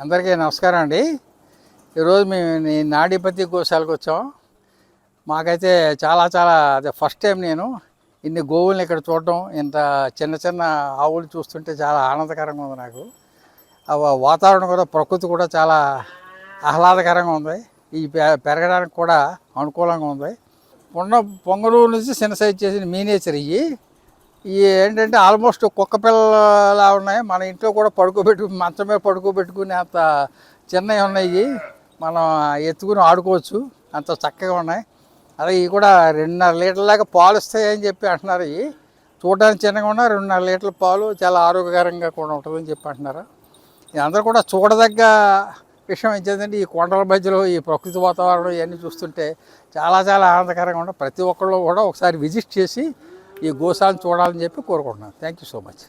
అందరికీ నమస్కారం అండి. ఈరోజు మేము నాడీపతి గోశాలకు వచ్చాం. మాకైతే చాలా అదే ఫస్ట్ టైం నేను ఇన్ని గోవుల్ని ఇక్కడ చూడటం. ఇంత చిన్న చిన్న ఆవులు చూస్తుంటే చాలా ఆనందకరంగా ఉంది నాకు. ఆ వాతావరణం కూడా, ప్రకృతి కూడా చాలా ఆహ్లాదకరంగా ఉంది. ఈ పెరగడానికి కూడా అనుకూలంగా ఉంది. పొంగలు నుంచి చిన్న సైజ్ చేసిన మీనేచర్ ఇవి ఏంటంటే ఆల్మోస్ట్ కుక్క పిల్లలా ఉన్నాయి. మన ఇంట్లో కూడా మంచం మీద పడుకోబెట్టుకుని అంత చిన్నవి ఉన్నాయి. మనం ఎత్తుకుని ఆడుకోవచ్చు, అంత చక్కగా ఉన్నాయి. అదే ఇవి కూడా 2.5 లీటర్ల దాకా పాలు ఇస్తాయని చెప్పి అంటున్నారు. ఇవి చూడడానికి చిన్నగా ఉన్నా 2.5 లీటర్ల పాలు చాలా ఆరోగ్యకరంగా కూడా ఉంటుందని చెప్పి అంటున్నారు. అందరూ కూడా చూడదగ్గ విషయం ఏంటంటే ఈ కొండల మధ్యలో ఈ ప్రకృతి వాతావరణం ఇవన్నీ చూస్తుంటే చాలా ఆనందకరంగా ఉంటుంది. ప్రతి ఒక్కళ్ళు కూడా ఒకసారి విజిట్ చేసి ఈ గోశాలను చూడాలని చెప్పి కోరుకుంటున్నాను. Thank you so much.